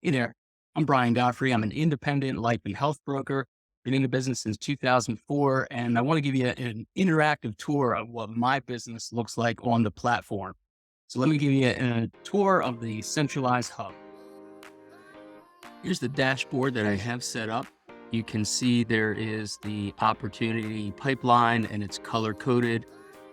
Hey there. I'm Brian Godfrey. I'm an independent life and health broker. Been in the business since 2004, and I want to give you an interactive tour of what my business looks like on the platform. So let me give you a tour of the centralized hub. Here's the dashboard that I have set up. You can see there is the opportunity pipeline and it's color coded,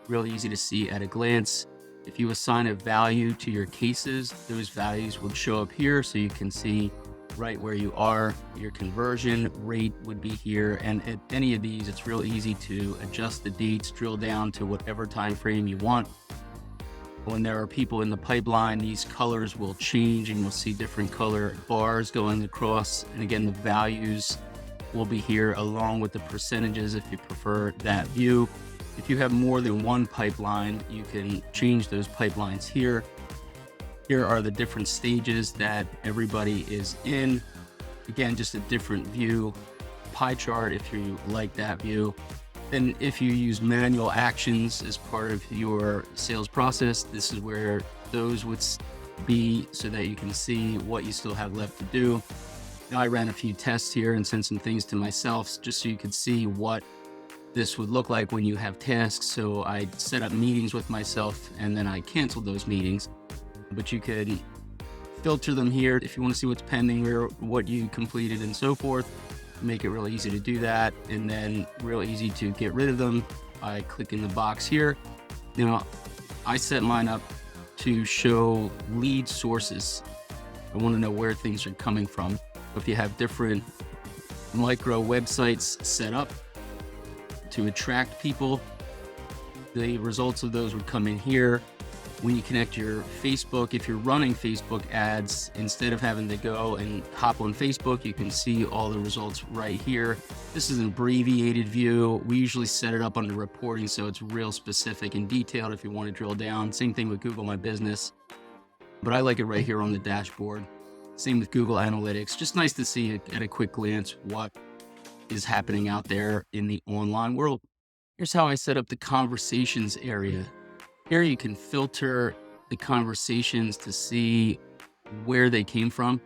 real easy to see at a glance. If you assign a value to your cases, those values would show up here so you can see right where you are. Your conversion rate would be here. And at any of these, it's real easy to adjust the dates, drill down to whatever time frame you want. When there are people in the pipeline, these colors will change and you'll see different color bars going across. And again, the values will be here along with the percentages if you prefer that view. If you have more than one pipeline, you can change those pipelines here. Here are the different stages that everybody is in. Again, just a different view, pie chart if you like that view. Then if you use manual actions as part of your sales process, this is where those would be so that you can see what you still have left to do. Now, I ran a few tests here and sent some things to myself just so you could see what this would look like when you have tasks. So I set up meetings with myself and then I canceled those meetings. But you could filter them here if you want to see what's pending or what you completed and so forth. Make it real easy to do that, and then real easy to get rid of them by clicking the box here. Now, I set mine up to show lead sources. I want to know where things are coming from. If you have different micro websites set up to attract people, the results of those would come in here. When you connect your Facebook, if you're running Facebook ads, instead of having to go and hop on Facebook, you can see all the results right here. This is an abbreviated view. We usually set it up under reporting, so it's real specific and detailed if you want to drill down. Same thing with Google My Business, but I like it right here on the dashboard. Same with Google Analytics. Just nice to see at a quick glance what is happening out there in the online world. Here's how I set up the conversations area. Here you can filter the conversations to see where they came from,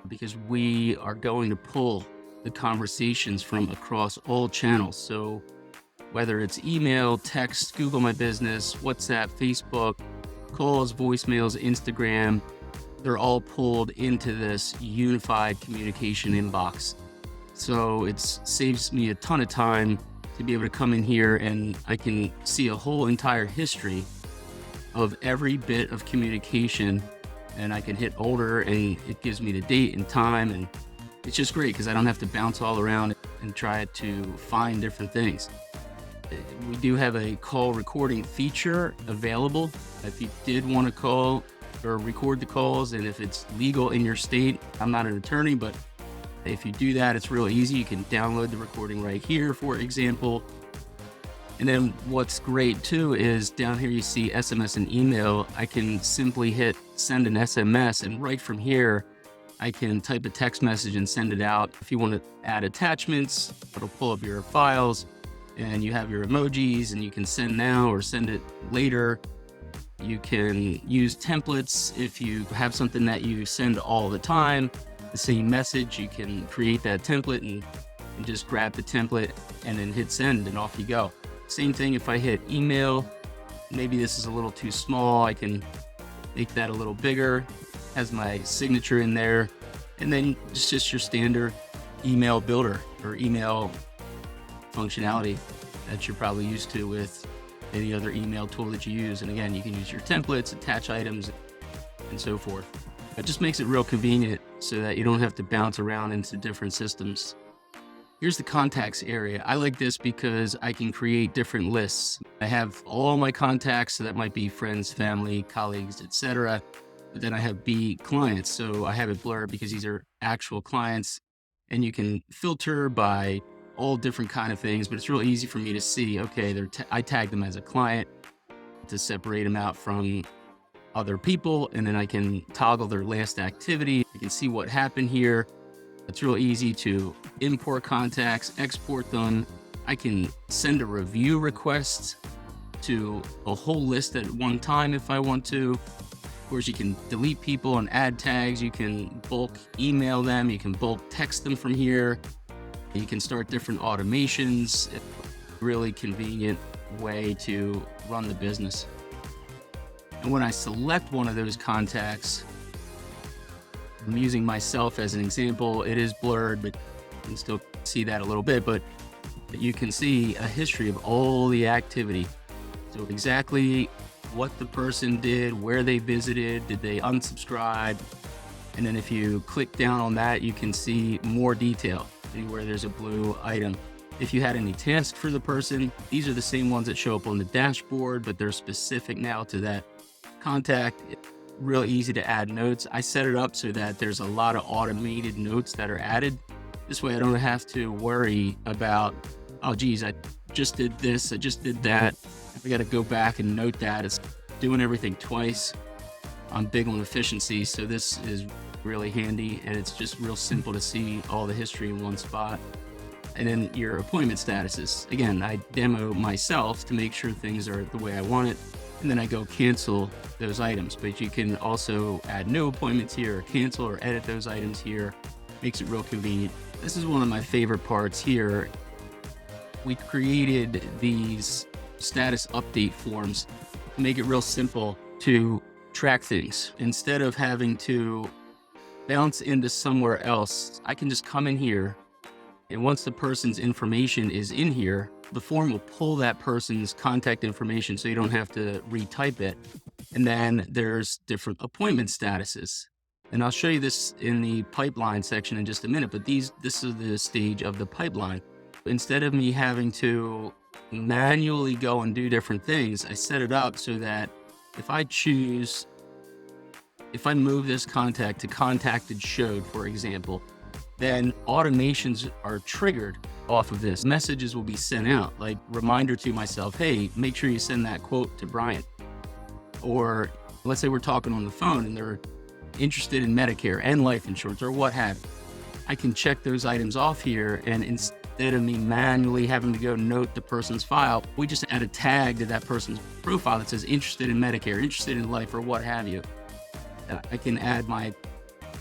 because we are going to pull the conversations from across all channels. So whether it's email, text, Google My Business, WhatsApp, Facebook, calls, voicemails, Instagram, they're all pulled into this unified communication inbox. So it saves me a ton of time to be able to come in here and I can see a whole entire history of every bit of communication, and I can hit order and it gives me the date and time, and it's just great because I don't have to bounce all around and try to find different things. We do have a call recording feature available. If you did want to call or record the calls, and if it's legal in your state, I'm not an attorney, but if you do that, it's real easy. You can download the recording right here, for example. And then what's great too is down here you see SMS and email. I can simply hit send an SMS, and right from here, I can type a text message and send it out. If you want to add attachments, it'll pull up your files and you have your emojis, and you can send now or send it later. You can use templates. If you have something that you send all the time, the same message, you can create that template and just grab the template and then hit send, and off you go. Same thing if I hit email. Maybe this is a little too small. I can make that a little bigger. Has my signature in there. And then it's just your standard email builder or email functionality that you're probably used to with any other email tool that you use. And again, you can use your templates, attach items, and so forth. It just makes it real convenient so that you don't have to bounce around into different systems. Here's the contacts area. I like this because I can create different lists. I have all my contacts, so that might be friends, family, colleagues, etc. But then I have B clients. So I have it blurred because these are actual clients, and you can filter by all different kind of things, but it's real easy for me to see, okay, I tag them as a client to separate them out from other people, and then I can toggle their last activity. I can see what happened here. It's real easy to import contacts, export them. I can send a review request to a whole list at one time if I want to. Of course, you can delete people and add tags. You can bulk email them. You can bulk text them from here. You can start different automations. Really convenient way to run the business. And when I select one of those contacts, I'm using myself as an example. It is blurred, but you can still see that a little bit, but you can see a history of all the activity. So exactly what the person did, where they visited, did they unsubscribe? And then if you click down on that, you can see more detail, see where there's a blue item. If you had any tasks for the person, these are the same ones that show up on the dashboard, but they're specific now to that contact. Real easy to add notes. I set it up so that there's a lot of automated notes that are added. This way I don't have to worry about, oh geez, I just did this, I just did that. I got to go back and note that. It's doing everything twice. I'm big on efficiency, so this is really handy, and it's just real simple to see all the history in one spot. And then your appointment statuses. Again, I demo myself to make sure things are the way I want it, and then I go cancel those items. But you can also add new appointments here, or cancel or edit those items here. Makes it real convenient. This is one of my favorite parts here. We created these status update forms to make it real simple to track things. Instead of having to bounce into somewhere else, I can just come in here, and once the person's information is in here, the form will pull that person's contact information so you don't have to retype it. And then there's different appointment statuses. And I'll show you this in the pipeline section in just a minute, but this is the stage of the pipeline. Instead of me having to manually go and do different things, I set it up so that if I move this contact to contacted showed, for example, then automations are triggered off of this. Messages will be sent out, like reminder to myself, hey, make sure you send that quote to Brian. Or let's say we're talking on the phone and they're interested in Medicare and life insurance or what have you. I can check those items off here, and instead of me manually having to go note the person's file, we just add a tag to that person's profile that says interested in Medicare, interested in life, or what have you. I can add my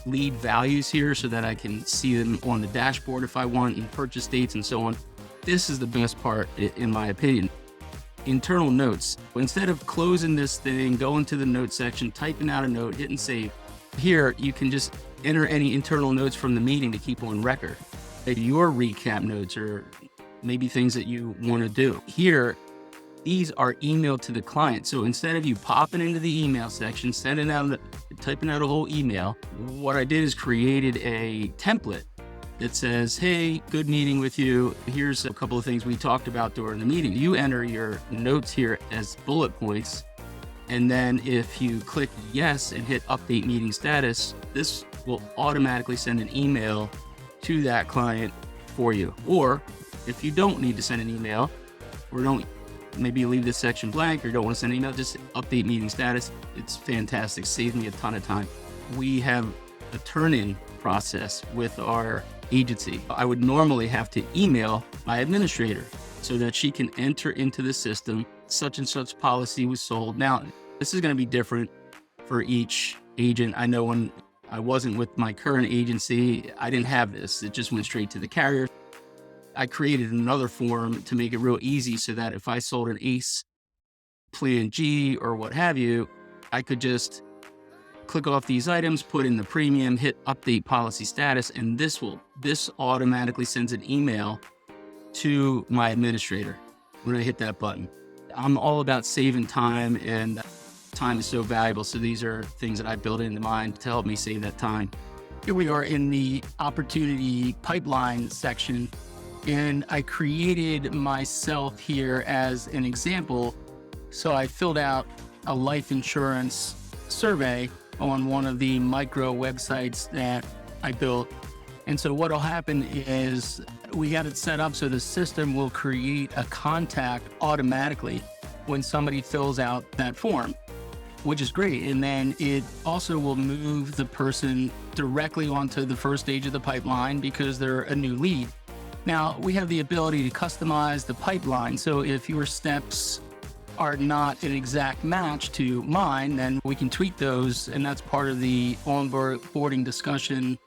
lead values here so that I can see them on the dashboard if I want, and purchase dates and so on. This is the best part, in my opinion. Internal notes. Instead of closing this thing, going to the notes section, typing out a note, hitting save, here you can just enter any internal notes from the meeting to keep on record. Maybe your recap notes, or maybe things that you want to do. Here, these are emailed to the client. So instead of you popping into the email section, typing out a whole email, what I did is created a template that says, hey, good meeting with you. Here's a couple of things we talked about during the meeting. You enter your notes here as bullet points. And then if you click yes and hit update meeting status, this will automatically send an email to that client for you. Or if you don't need to send an email, or maybe you leave this section blank or don't want to send an email, just update meeting status. It's fantastic. Saves me a ton of time. We have a turn-in process with our agency. I would normally have to email my administrator so that she can enter into the system, such and such policy was sold. Now, this is going to be different for each agent. I know when I wasn't with my current agency, I didn't have this. It just went straight to the carrier. I created another form to make it real easy so that if I sold an ACE Plan G or what have you, I could just click off these items, put in the premium, hit update policy status, and this automatically sends an email to my administrator when I hit that button. I'm all about saving time, and time is so valuable. So these are things that I built into mine to help me save that time. Here we are in the opportunity pipeline section, and I created myself here as an example. So I filled out a life insurance survey on one of the micro websites that I built. And so what'll happen is we got it set up so the system will create a contact automatically when somebody fills out that form, which is great. And then it also will move the person directly onto the first stage of the pipeline because they're a new lead. Now we have the ability to customize the pipeline. So if your steps are not an exact match to mine, then we can tweak those. And that's part of the onboarding discussion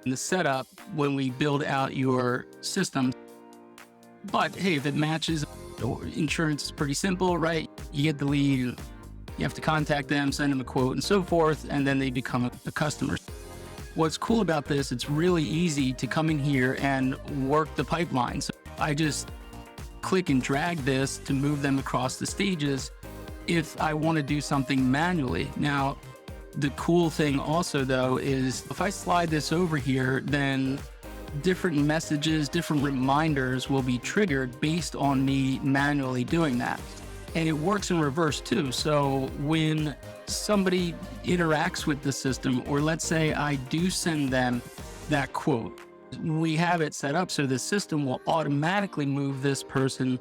and the setup when we build out your system. But hey, if it matches, insurance is pretty simple, right? You get the lead, you have to contact them, send them a quote and so forth, and then they become a customer. What's cool about this, it's really easy to come in here and work the pipeline. So I just click and drag this to move them across the stages if I want to do something manually. Now, the cool thing also though is if I slide this over here, then different messages, different reminders will be triggered based on me manually doing that. And it works in reverse too. So when somebody interacts with the system, or let's say I do send them that quote, we have it set up so the system will automatically move this person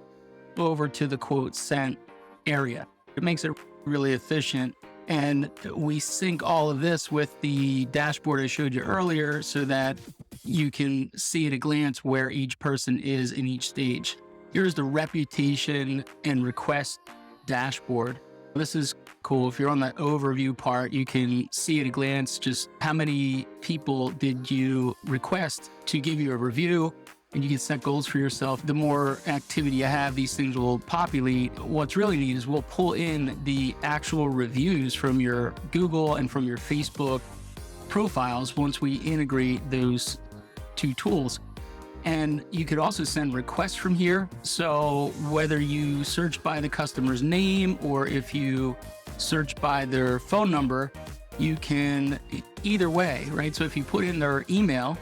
over to the quote sent area. It makes it really efficient. And we sync all of this with the dashboard I showed you earlier so that you can see at a glance where each person is in each stage. Here's the reputation and request dashboard. This is cool. If you're on that overview part, you can see at a glance just how many people did you request to give you a review, and you can set goals for yourself. The more activity you have, these things will populate. What's really neat is we'll pull in the actual reviews from your Google and from your Facebook profiles once we integrate those two tools. And you could also send requests from here. So whether you search by the customer's name or if you search by their phone number, you can either way, right? So if you put in their email,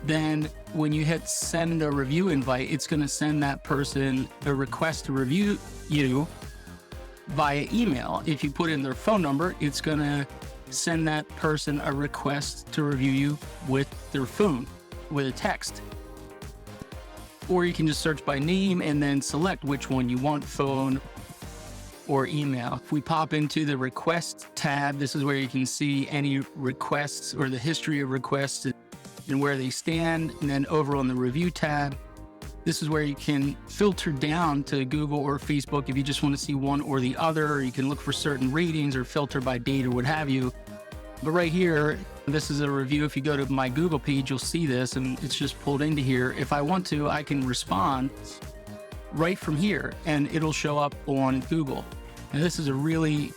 then when you hit send a review invite, it's going to send that person a request to review you via email. If you put in their phone number, it's going to send that person a request to review you with their phone, with a text. Or you can just search by name and then select which one you want, phone or email. If we pop into the request tab, this is where you can see any requests or the history of requests and where they stand. And then over on the review tab, this is where you can filter down to Google or Facebook if you just want to see one or the other, or you can look for certain ratings or filter by date or what have you. But right here, this is a review. If you go to my Google page, you'll see this and it's just pulled into here. If I want to, I can respond right from here and it'll show up on Google. And this is a really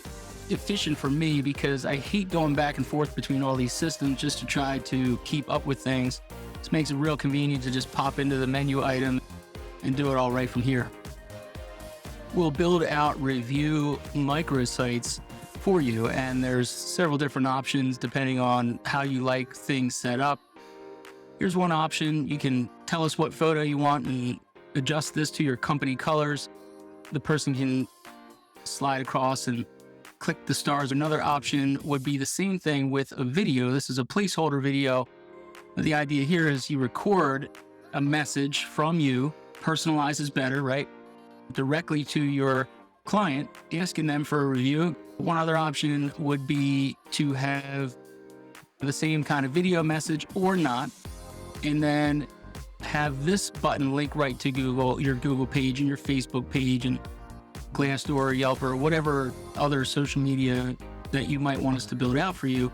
efficient for me because I hate going back and forth between all these systems just to try to keep up with things. This makes it real convenient to just pop into the menu item and do it all right from here. We'll build out review microsites for you, and there's several different options depending on how you like things set up. Here's one option. You can tell us what photo you want and adjust this to your company colors. The person can slide across and click the stars. Another option would be the same thing with a video. This is a placeholder video. The idea here is you record a message from you, personalizes better, right? Directly to your client, asking them for a review. One other option would be to have the same kind of video message or not, and then have this button link right to Google, your Google page and your Facebook page and Glassdoor, Yelp, or whatever other social media that you might want us to build out for you.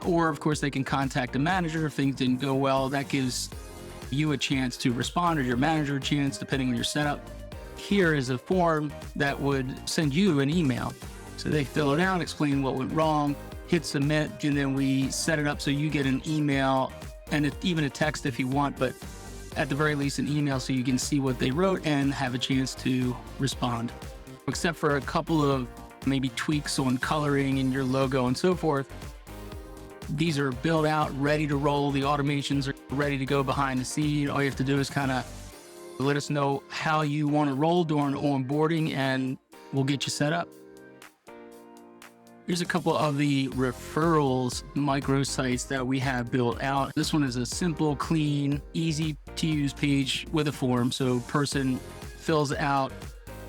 Or of course they can contact a manager if things didn't go well. That gives you a chance to respond, or your manager a chance, depending on your setup. Here is a form that would send you an email. So they fill it out, explain what went wrong, hit submit, and then we set it up so you get an email and even a text if you want, but at the very least an email so you can see what they wrote and have a chance to respond. Except for a couple of maybe tweaks on coloring and your logo and so forth, these are built out, ready to roll. The automations are ready to go behind the scene. All you have to do is kind of let us know how you want to roll during onboarding and we'll get you set up. Here's a couple of the referrals microsites that we have built out. This one is a simple, clean, easy to use page with a form. So person fills out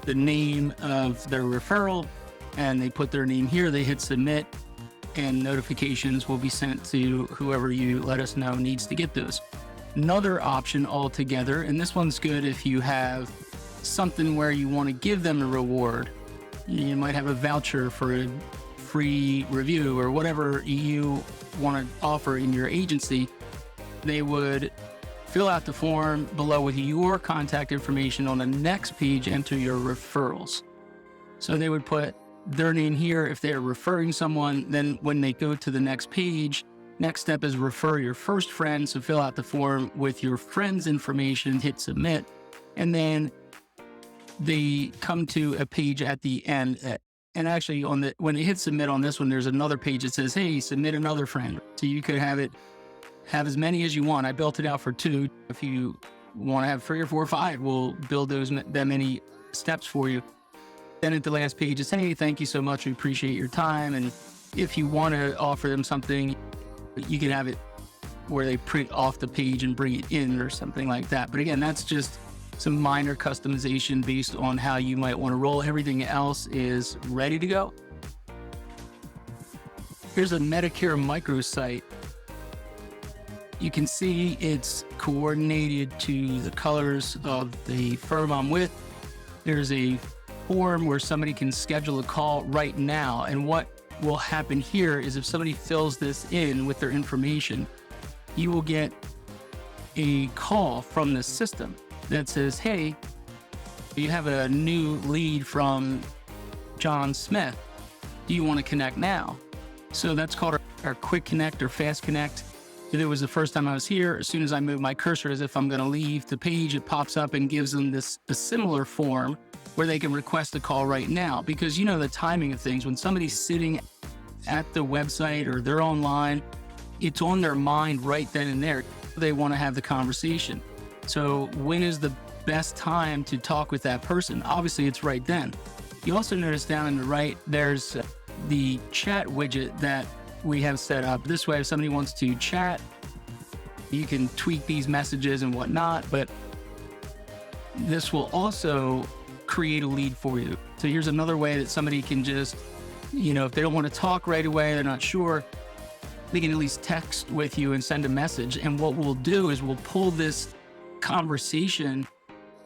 the name of their referral and they put their name here, they hit submit, and notifications will be sent to whoever you let us know needs to get those. Another option altogether, and this one's good if you have something where you want to give them a reward. You might have a voucher for a free review or whatever you want to offer in your agency. They would fill out the form below with your contact information. On the next page, enter your referrals. So they would put their name here if they're referring someone. Then when they go to the next page, next step is refer your first friend. So fill out the form with your friend's information, hit submit, and then they come to a page at the end. And actually, when they hit submit on this one, there's another page that says, hey, submit another friend. So you could have as many as you want. I built it out for 2. If you want to have 3 or 4 or 5, we'll build that many steps for you. Then at the last page is, hey, thank you so much. We appreciate your time. And if you want to offer them something, you can have it where they print off the page and bring it in or something like that. But again, that's just some minor customization based on how you might want to roll. Everything else is ready to go. Here's a Medicare microsite. You can see it's coordinated to the colors of the firm I'm with. There's a form where somebody can schedule a call right now. And what will happen here is if somebody fills this in with their information, you will get a call from the system that says, hey, you have a new lead from John Smith. Do you want to connect now? So that's called our quick connect or fast connect. If it was the first time I was here, as soon as I move my cursor as if I'm going to leave the page, it pops up and gives them a similar form where they can request a call right now. Because you know the timing of things. When somebody's sitting at the website or they're online, it's on their mind right then and there. They want to have the conversation. So when is the best time to talk with that person? Obviously, it's right then. You also notice down on the right, there's the chat widget that we have set up. This way, if somebody wants to chat, you can tweak these messages and whatnot, but this will also create a lead for you. So here's another way that somebody can just, if they don't want to talk right away, they're not sure, they can at least text with you and send a message. And what we'll do is we'll pull this conversation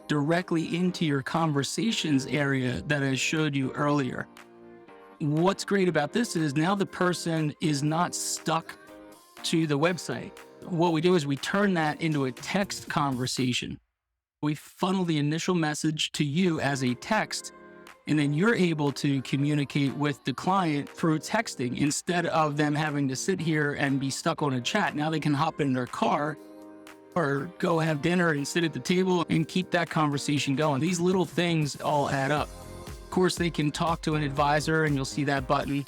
directly into your conversations area that I showed you earlier. What's great about this is now the person is not stuck to the website. What we do is we turn that into a text conversation. We funnel the initial message to you as a text, and then you're able to communicate with the client through texting instead of them having to sit here and be stuck on a chat. Now they can hop in their car or go have dinner and sit at the table and keep that conversation going. These little things all add up. Of course, they can talk to an advisor, and you'll see that button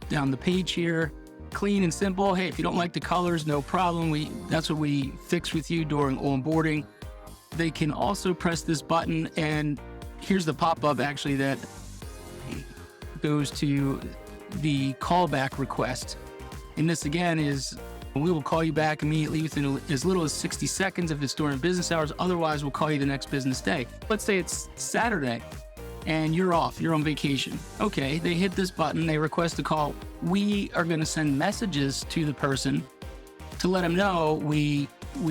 down the page here. Clean and simple. Hey, if you don't like the colors, no problem. That's what we fix with you during onboarding. They can also press this button, and here's the pop-up actually that goes to the callback request. And this again is, we will call you back immediately within as little as 60 seconds if it's during business hours. Otherwise, we'll call you the next business day. Let's say it's Saturday and you're off, you're on vacation. Okay, they hit this button, they request a call. We are going to send messages to the person to let them know we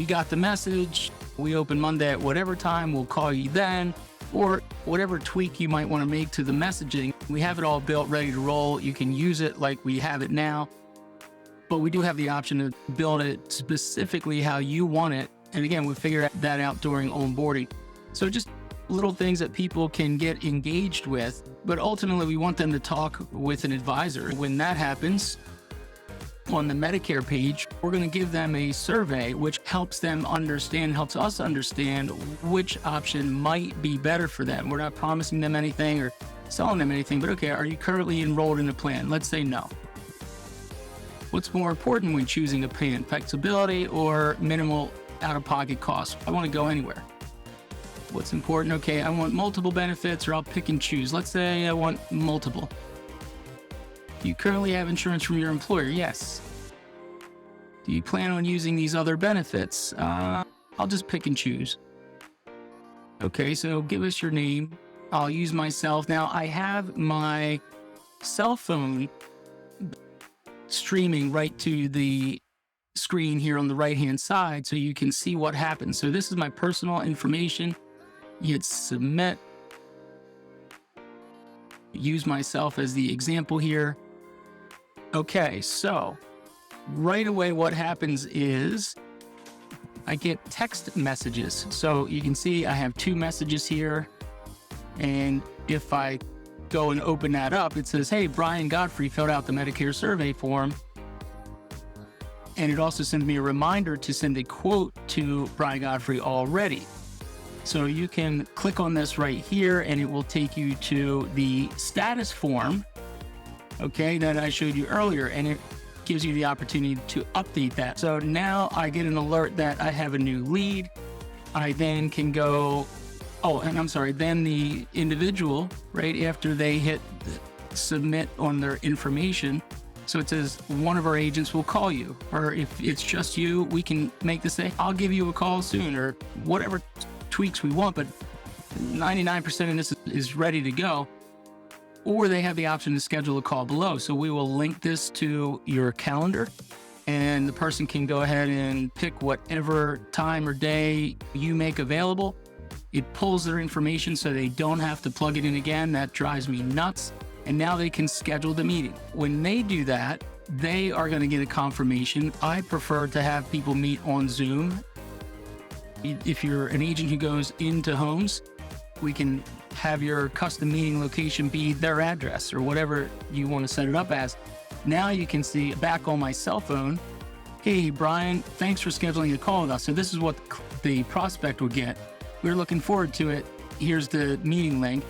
got the message. We open Monday at whatever time, we'll call you then, or whatever tweak you might want to make to the messaging. We have it all built, ready to roll. You can use it like we have it now, but we do have the option to build it specifically how you want it. And again, we figure that out during onboarding. So just little things that people can get engaged with, but ultimately we want them to talk with an advisor. When that happens, on the Medicare page, we're going to give them a survey which helps us understand which option might be better for them. We're not promising them anything or selling them anything, but okay, are you currently enrolled in a plan? Let's say no. What's more important when choosing a plan, flexibility or minimal out-of-pocket costs? I want to go anywhere. What's important? Okay, I want multiple benefits, or I'll pick and choose. Let's say I want multiple. Do you currently have insurance from your employer? Yes. Do you plan on using these other benefits? I'll just pick and choose. Okay, so give us your name. I'll use myself. Now, I have my cell phone streaming right to the screen here on the right-hand side so you can see what happens. So this is my personal information. You hit submit. use myself as the example here. Okay, so right away what happens is I get text messages. So you can see I have 2 messages here. And if I go and open that up, it says, hey, Brian Godfrey filled out the Medicare survey form. And it also sends me a reminder to send a quote to Brian Godfrey already. So you can click on this right here and it will take you to the status form, okay, that I showed you earlier. And it gives you the opportunity to update that. So now I get an alert that I have a new lead. I then can go, then the individual, right after they hit submit on their information, so it says one of our agents will call you, or if it's just you, we can make this say, I'll give you a call soon, or whatever tweaks we want, but 99% of this is ready to go. Or they have the option to schedule a call below. So we will link this to your calendar and the person can go ahead and pick whatever time or day you make available. It pulls their information so they don't have to plug it in again. That drives me nuts. And now they can schedule the meeting. When they do that, they are going to get a confirmation. I prefer to have people meet on Zoom. If you're an agent who goes into homes, we can have your custom meeting location be their address or whatever you want to set it up as. Now you can see back on my cell phone, hey, Brian, thanks for scheduling a call with us. So this is what the prospect would get. We're looking forward to it. Here's the meeting link.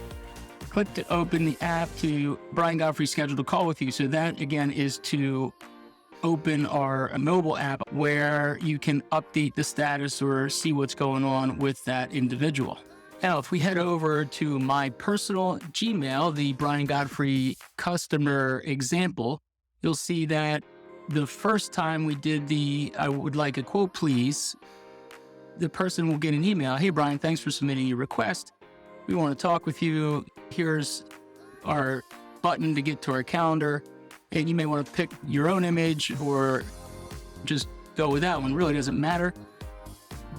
Click to open the app to Brian Godfrey scheduled a call with you. So that again is to open our mobile app where you can update the status or see what's going on with that individual. Now, if we head over to my personal Gmail, the Brian Godfrey customer example, you'll see that the first time we did the I would like a quote, please, the person will get an email. Hey, Brian, thanks for submitting your request. We want to talk with you. Here's our button to get to our calendar. And you may want to pick your own image or just go with that one. Really doesn't matter.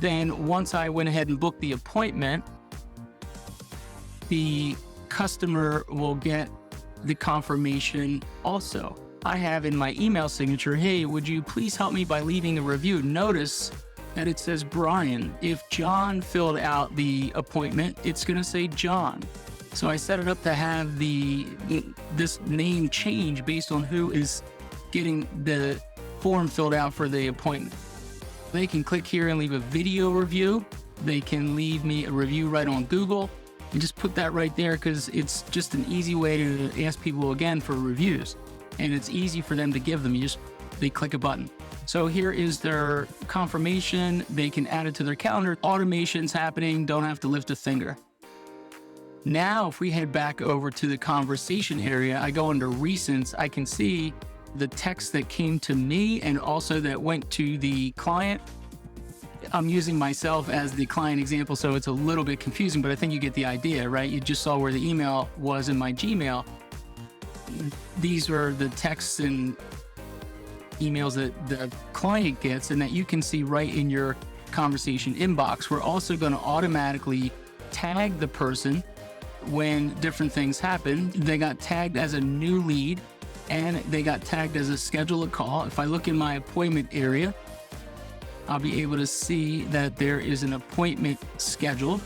Then once I went ahead and booked the appointment, the customer will get the confirmation also. I have in my email signature, hey, would you please help me by leaving a review? Notice that it says Brian. If John filled out the appointment, it's going to say John. So I set it up to have this name change based on who is getting the form filled out for the appointment. They can click here and leave a video review. They can leave me a review right on Google. And just put that right there because it's just an easy way to ask people again for reviews. And it's easy for them to give them. They click a button. So here is their confirmation. They can add it to their calendar. Automation's happening. Don't have to lift a finger. Now, if we head back over to the conversation area, I go under recents. I can see the text that came to me and also that went to the client. I'm using myself as the client example, so it's a little bit confusing, but I think you get the idea, right? You just saw where the email was in my Gmail. These are the texts and emails that the client gets and that you can see right in your conversation inbox. We're also going to automatically tag the person when different things happen. They got tagged as a new lead and they got tagged as a schedule a call. If I look in my appointment area, I'll be able to see that there is an appointment scheduled.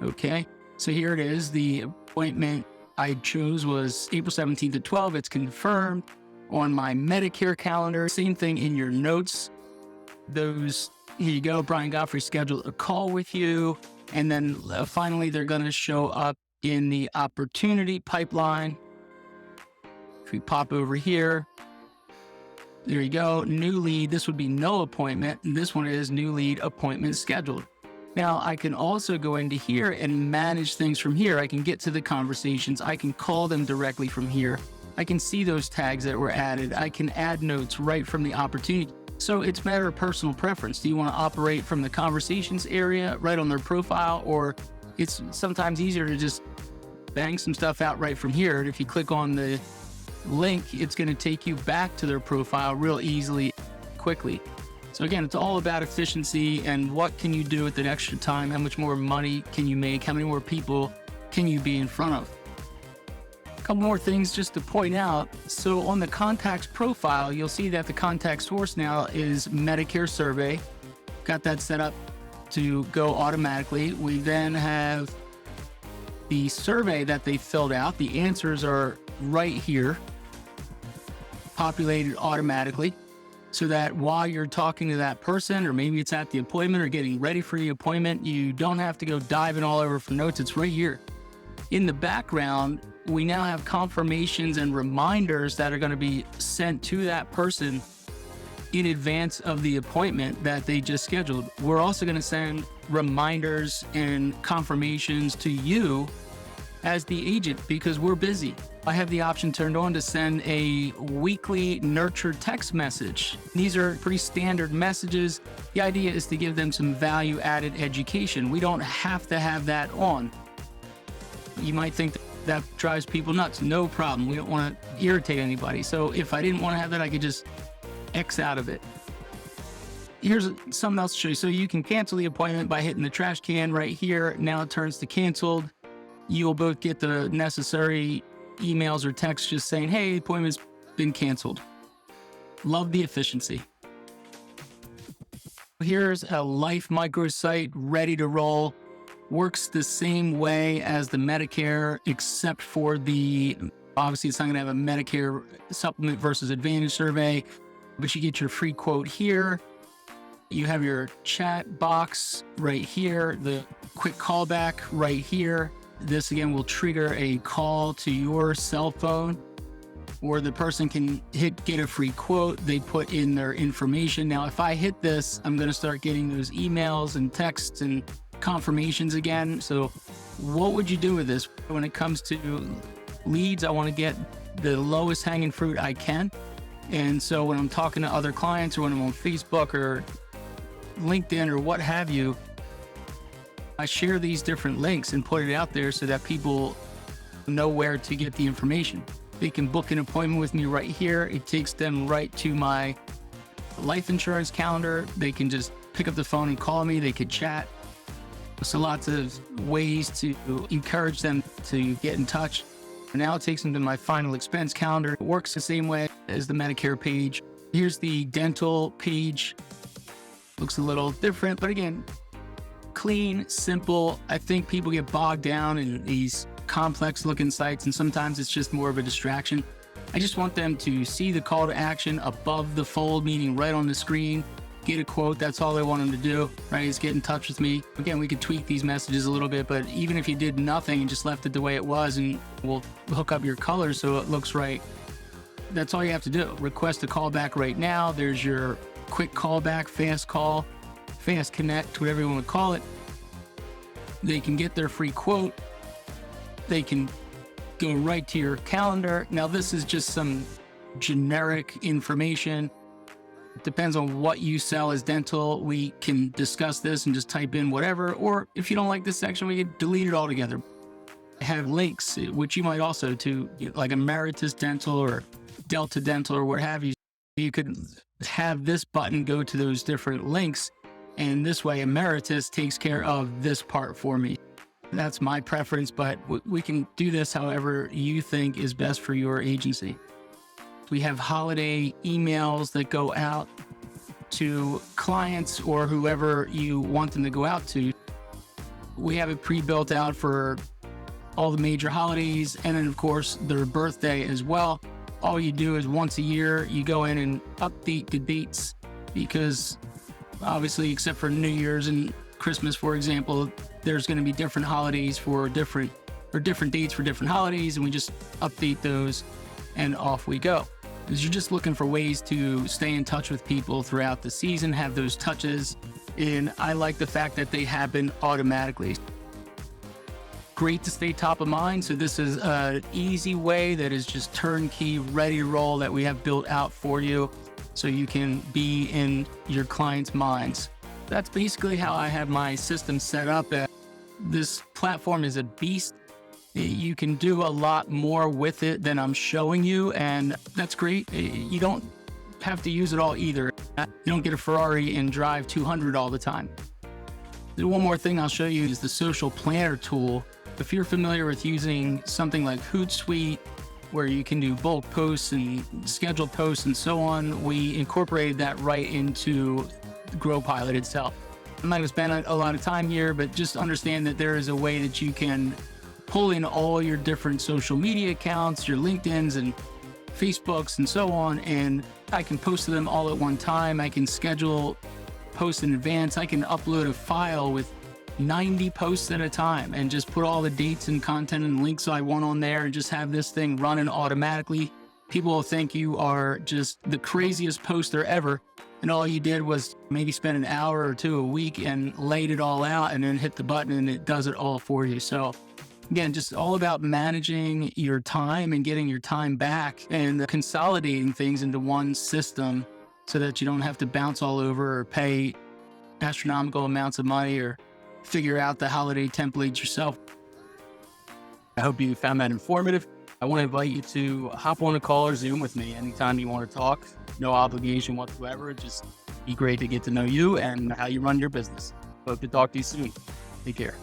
Okay, so here it is. The appointment I chose was April 17th at 12. It's confirmed on my Medicare calendar. Same thing in your notes. Here you go. Brian Godfrey scheduled a call with you. And then finally, they're going to show up in the opportunity pipeline. If we pop over here, there you go, new lead. This would be no appointment. And this one is new lead, appointment scheduled. Now I can also go into here and manage things from here. I can get to the conversations. I can call them directly from here. I can see those tags that were added. I can add notes right from the opportunity. So it's a matter of personal preference. Do you want to operate from the conversations area right on their profile, or it's sometimes easier to just bang some stuff out right from here. And if you click on the link, it's going to take you back to their profile real easily, quickly. So again, it's all about efficiency and what can you do with that extra time? How much more money can you make? How many more people can you be in front of? couple more things just to point out. So on the contacts profile, you'll see that the contact source now is Medicare survey. Got that set up to go automatically. We then have the survey that they filled out. The answers are right here, populated automatically, so that while you're talking to that person, or maybe it's at the appointment or getting ready for the appointment, you don't have to go diving all over for notes. It's right here. In the background, we now have confirmations and reminders that are going to be sent to that person in advance of the appointment that they just scheduled. We're also going to send reminders and confirmations to you as the agent because we're busy. I have the option turned on to send a weekly nurture text message. These are pretty standard messages. The idea is to give them some value added education. We don't have to have that on. You might think that drives people nuts. No problem. We don't want to irritate anybody. So if I didn't want to have that, I could just X out of it. Here's something else to show you. So you can cancel the appointment by hitting the trash can right here. Now it turns to canceled. You'll both get the necessary emails or texts just saying, hey, the appointment's been canceled. Love the efficiency. Here's a life microsite ready to roll. Works the same way as the Medicare, except for obviously it's not going to have a Medicare supplement versus Advantage survey, but you get your free quote here. You have your chat box right here, the quick callback right here. This again will trigger a call to your cell phone, or the person can get a free quote. They put in their information. Now, if I hit this, I'm going to start getting those emails and texts and confirmations again. So what would you do with this? When it comes to leads, I want to get the lowest hanging fruit I can. And so when I'm talking to other clients, or when I'm on Facebook or LinkedIn or what have you, I share these different links and put it out there so that people know where to get the information. They can book an appointment with me right here. It takes them right to my life insurance calendar. They can just pick up the phone and call me. They could chat. So lots of ways to encourage them to get in touch. And now it takes them to my final expense calendar. It works the same way as the Medicare page. Here's the dental page. Looks a little different, but again, clean, simple. I think people get bogged down in these complex looking sites, and sometimes it's just more of a distraction. I just want them to see the call to action above the fold, meaning right on the screen. Get a quote. That's all I want them to do, right? Is get in touch with me. Again, we could tweak these messages a little bit, but even if you did nothing and just left it the way it was, and we'll hook up your colors so it looks right, that's all you have to do. Request a call back right now. There's your quick callback, fast call, fast connect, whatever you want to call it. They can get their free quote. They can go right to your calendar. Now, this is just some generic information. It depends on what you sell as dental. We can discuss this and just type in whatever, or if you don't like this section, we can delete it altogether. I have links, which you might also to, like Emeritus Dental or Delta Dental or what have you. You could have this button go to those different links, and this way Emeritus takes care of this part for me. That's my preference, but we can do this however you think is best for your agency. We have holiday emails that go out to clients or whoever you want them to go out to. We have it pre-built out for all the major holidays, and then of course their birthday as well. All you do is once a year, you go in and update the dates, because obviously, except for New Year's and Christmas, for example, there's going to be different holidays for different dates for different holidays, and we just update those and off we go. Because you're just looking for ways to stay in touch with people throughout the season, have those touches, and I like the fact that they happen automatically. Great to stay top of mind. So this is an easy way that is just turnkey, ready to roll, that we have built out for you so you can be in your clients' minds. That's basically how I have my system set up. This platform is a beast. You can do a lot more with it than I'm showing you, and that's great. You don't have to use it all either. You don't get a Ferrari and drive 200 all the time. One more thing I'll show you is the social planner tool. If you're familiar with using something like Hootsuite where you can do bulk posts and scheduled posts and so on. We incorporated that right into GrowPilot itself. I'm not going to spend a lot of time here, but just understand that there is a way that you can pull in all your different social media accounts, your LinkedIn's and Facebooks and so on, and I can post to them all at one time. I can schedule posts in advance. I can upload a file with 90 posts at a time and just put all the dates and content and links I want on there and just have this thing running automatically. People will think you are just the craziest poster ever, and all you did was maybe spend an hour or two a week and laid it all out and then hit the button and it does it all for you. So again, just all about managing your time and getting your time back and consolidating things into one system so that you don't have to bounce all over or pay astronomical amounts of money or figure out the holiday templates yourself. I hope you found that informative. I want to invite you to hop on a call or Zoom with me anytime you want to talk. No obligation whatsoever. Just be great to get to know you and how you run your business. Hope to talk to you soon. Take care.